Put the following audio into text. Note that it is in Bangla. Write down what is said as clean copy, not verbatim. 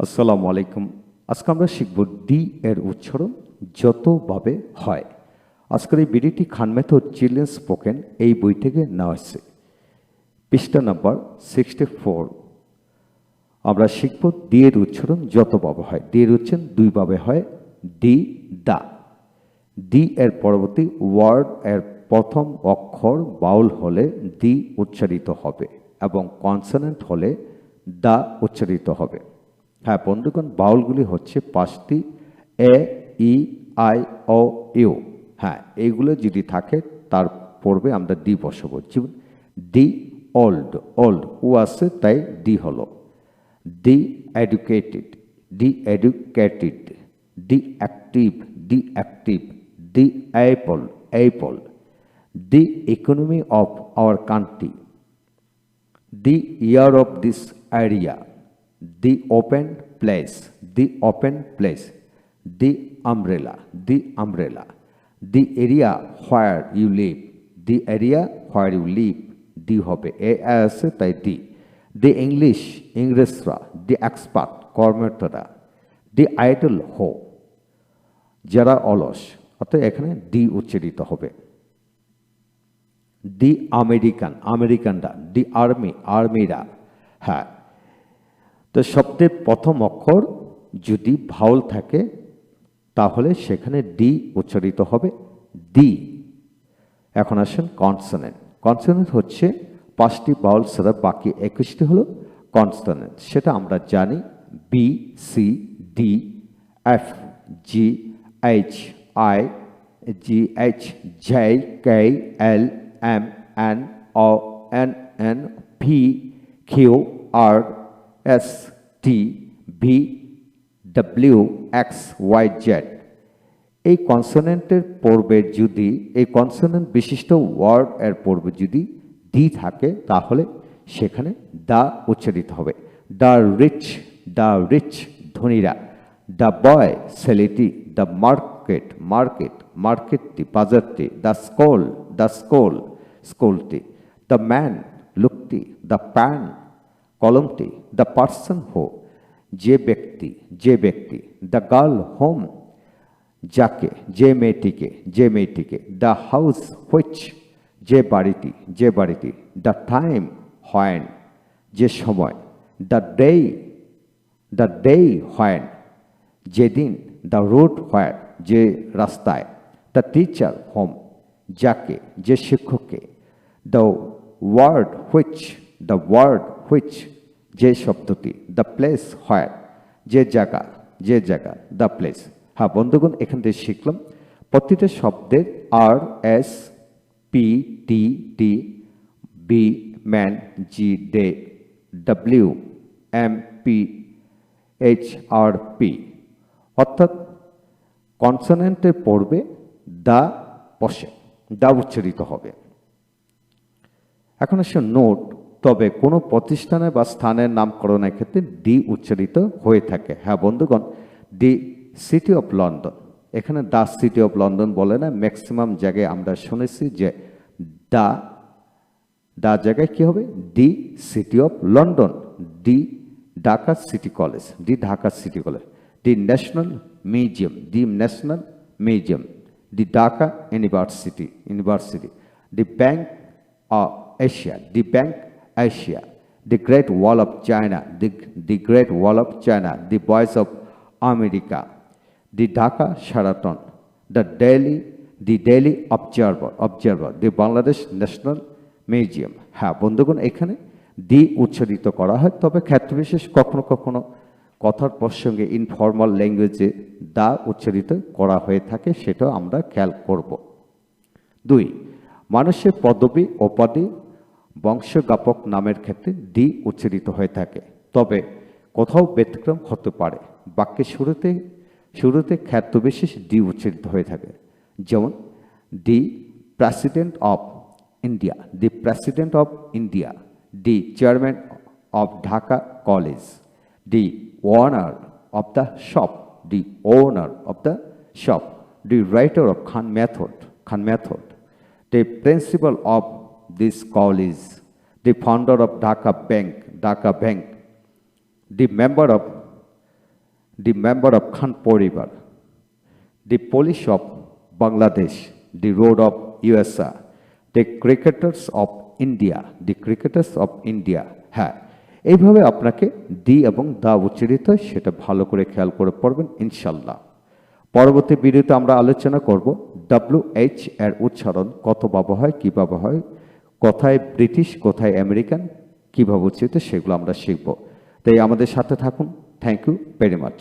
আসসালামু আলাইকুম। আজকে আমরা শিখব ডি এর উচ্চারণ যতভাবে হয়। আজকের এই ভিডিওটি খান মেথড চিলড্রেন স্পোকেন এই বই থেকে নেওয়া হয়েছে। পৃষ্ঠা নাম্বার 64। আমরা শিখব ডি এর উচ্চারণ যতভাবে হয়। ডি এর উচ্চারণ দুইভাবে হয়। ডি দা। ডি এর পরবর্তী ওয়ার্ড এর প্রথম অক্ষর বাউল হলে ডি উচ্চারিত হবে এবং কনসোনেন্ট হলে দা উচ্চারিত হবে। হ্যাঁ বন্ধুগণ, বাউলগুলি হচ্ছে পাঁচটি: এ, ই, আই, ও, ইউ। হ্যাঁ, এইগুলো যদি থাকে তার পূর্বে আমরা ডি বসাবো। যেমন ডি ওল্ড, ওল্ড ও আছে তাই ডি হলো। D educated, D educated. D active, D active. D Apple, Apple. D economy of our country, the year of this area, the open place, the open place, the umbrella, the umbrella, the area where you live, the area where you live, the হবে এ আছে তাই দি। the English, ইংরেজরা। the expert, কর্মকর্তারা। the idle হো, যারা অলস, অর্থাৎ এখানে ডি উচ্চারিত হবে। দি আমেরিকান, আমেরিকানরা। দি আর্মি, আর্মিরা। হ্যাঁ, তো শব্দের প্রথম অক্ষর যদি ভাউল থাকে তাহলে সেখানে ডি উচ্চারিত হবে দি। এখন আসেন কনসোনেন্ট। কনসোনেন্ট হচ্ছে পাঁচটি বাউল ছাড়া বাকি 21টি হলো কনসোনেন্ট। সেটা আমরা জানি: B, C, D, F, G, H, I, G, H, J, K, L, M, N, O, N, N, P, Q, R, S, T, V, W, X, Y, Z. এই কনসোনেন্টের পূর্বে যদি এই কনসোনেন্ট বিশিষ্ট ওয়ার্ড এর পূর্বে যদি ডি থাকে তাহলে সেখানে দা উচ্চারিত হবে। দ্য রিচ, দ্য রিচ, ধনীরা। দ্য বয়, ছেলেটি। দ্য মার্কেট, মার্কেট, মার্কেটটি, বাজারটি। দ্য স্কুল, দ্য স্কুল, স্কুলটি। দ্য ম্যান, লোকটি। দ্য প্যান, কলমটি। দ্য পার্সন হো, যে ব্যক্তি, যে ব্যক্তি। দ্য গার্ল, হোম, যাকে, যে মেয়েটিকে, যে মেয়েটিকে। দ্য হাউস হুইচ, যে বাড়িটি, যে বাড়িটি। দ্য টাইম, হোয়েন, যে সময়। The day, the day when, যেদিন। দ্য রোড হোয়ার, যে রাস্তায়। দ্য টিচার, হোম, যাকে, যে শিক্ষককে। The word which, the word which, যে শব্দটি। দ্য প্লেস হোয়ার, যে জায়গা, যে জায়গা। The place. হ্যাঁ বন্ধুগণ, এখান থেকে শিখলাম প্রতিটা শব্দের R, S, P, T, T, B, man, G, D, W, M, P, H, R, P. অর্থাৎ কনসোনেন্টের পূর্বে দা বসে, দা উচ্চারিত হবে। এখন আসে নোট। তবে কোনো প্রতিষ্ঠানে বা স্থানের নামকরণের ক্ষেত্রে ডি উচ্চারিত হয়ে থাকে। হ্যাঁ বন্ধুগণ, দি সিটি অফ লন্ডন, এখানে দ্য সিটি অফ লন্ডন বলে না, ম্যাক্সিমাম জায়গায় আমরা শুনেছি যে দা, দা জায়গায় কি হবে the city of London. The Dhaka city college, the Dhaka city college. The national museum, the national museum. The Dhaka university, university. The bank of Asia, the bank Asia. The great wall of China, the great wall of China. The voice of America. The Dhaka Sheraton. The daily observer, observer. The Bangladesh national museum. হ্যাঁ বন্ধুগণ, এখানে দি উচ্চারিত করা হয়, তবে ক্ষেত্রবিশেষ কখনো কখনো কথার প্রসঙ্গে ইনফর্মাল ল্যাঙ্গুয়েজে দা উচ্চারিত করা হয়ে থাকে, সেটাও আমরা খেয়াল করব। 2, মানুষের পদবি, উপাধি, বংশজ্ঞাপক নামের ক্ষেত্রে দি উচ্চারিত হয়ে থাকে, তবে কোথাও ব্যতিক্রম হতে পারে। বাক্যের শুরুতে ক্ষেত্রবিশেষ ডি উচ্চারিত হয়ে থাকে। যেমন the president of India, the president of India. The chairman of Dhaka college. The owner of the shop, the owner of the shop. The writer of Khan method, Khan method. The principal of this college, the founder of Dhaka Bank, Dhaka Bank, the member of the member of Khan Poribar, the police of Bangladesh, the road of USA, the cricketers of India, the cricketers of India. হ্যাঁ, এইভাবে আপনাকে দি এবং দা উচ্চারিত হয় সেটা ভালো করে খেয়াল করে পড়বেন ইনশাল্লাহ। পরবর্তী ভিডিওতে আমরা আলোচনা করব WH এর উচ্চারণ কতভাবে হয়, কিভাবে হয়, কোথায় ব্রিটিশ কোথায় আমেরিকান, কিভাবে উচ্চারিত সেগুলো আমরা শিখব। তাই আমাদের সাথে থাকুন। Thank you very much.